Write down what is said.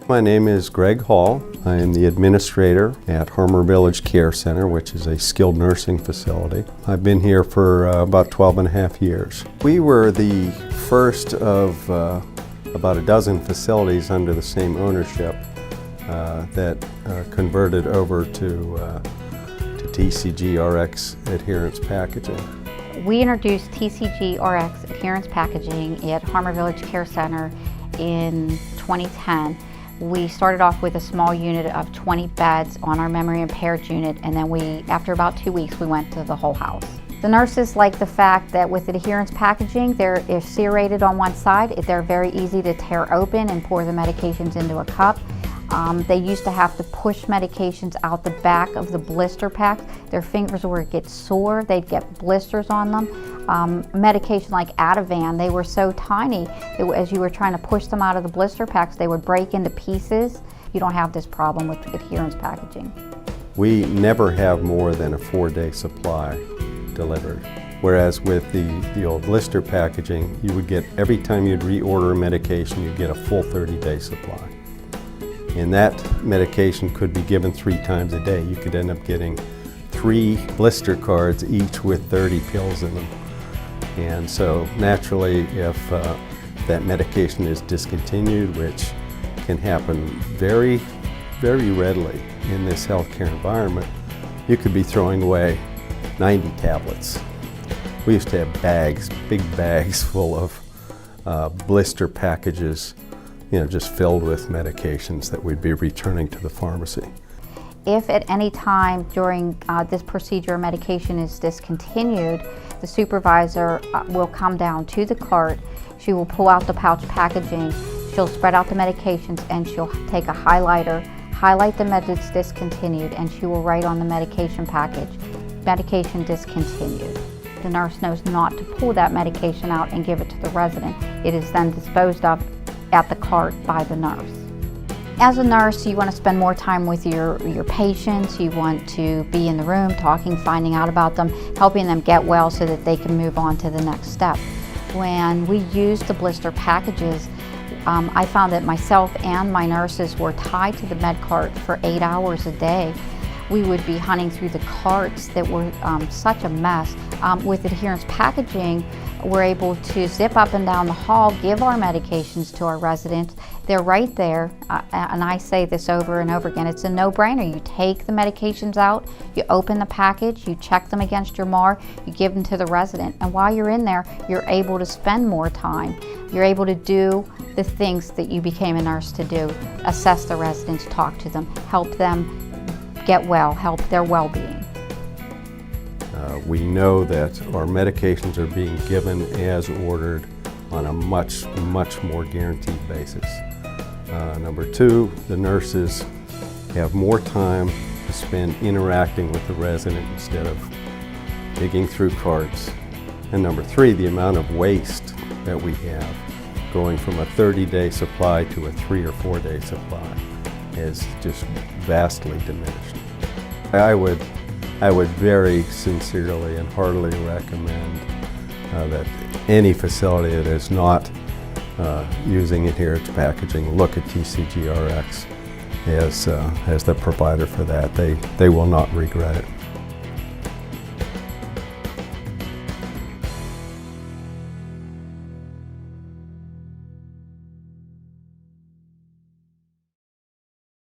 My name is Greg Hall. I am the administrator at Harmer Village Care Center, which is a skilled nursing facility. I've been here for about 12 and a half years. We were the first of about a dozen facilities under the same ownership that converted over to TCG RX Adherence packaging. We introduced TCG RX Adherence packaging at Harmer Village Care Center in 2010. We started off with a small unit of 20 beds on our memory impaired unit, and then after about 2 weeks, we went to the whole house. The nurses like the fact that with adherence packaging, they're serrated on one side. They're very easy to tear open and pour the medications into a cup. They used to have to push medications out the back of the blister packs. Their fingers would get sore, they'd get blisters on them. Medication like Adherence, they were so tiny, as you were trying to push them out of the blister packs, they would break into pieces. You don't have this problem with adherence packaging. We never have more than a 4-day supply delivered. Whereas with the old blister packaging, you would get, every time you'd reorder a medication, you'd get a full 30-day supply. And that medication could be given 3 times a day. You could end up getting 3 blister cards, each with 30 pills in them. And so naturally, if that medication is discontinued, which can happen very, very readily in this healthcare environment, you could be throwing away 90 tablets. We used to have bags, big bags full of blister packages, just filled with medications that we'd be returning to the pharmacy. If at any time during this procedure medication is discontinued, the supervisor will come down to the cart. She will pull out the pouch packaging, she'll spread out the medications, and she'll take a highlighter, highlight the meds that's discontinued, and she will write on the medication package, medication discontinued. The nurse knows not to pull that medication out and give it to the resident. It is then disposed of at the cart by the nurse. As a nurse, you want to spend more time with your patients. You want to be in the room talking, finding out about them, helping them get well so that they can move on to the next step. When we used the blister packages, I found that myself and my nurses were tied to the med cart for 8 hours a day. We would be hunting through the carts that were such a mess. With adherence packaging, we're able to zip up and down the hall, give our medications to our residents. They're right there, and I say this over and over again, it's a no-brainer. You take the medications out, you open the package, you check them against your MAR, you give them to the resident, and while you're in there, you're able to spend more time. You're able to do the things that you became a nurse to do, assess the residents, talk to them, help them get well, help their well-being. We know that our medications are being given as ordered on a much, much more guaranteed basis. Number 2, the nurses have more time to spend interacting with the resident instead of digging through carts. And number 3, the amount of waste that we have going from a 30-day supply to a 3 or 4-day supply is just vastly diminished. I would very sincerely and heartily recommend that any facility that is not using adherence packaging look at TCG RX as the provider for that. They will not regret it.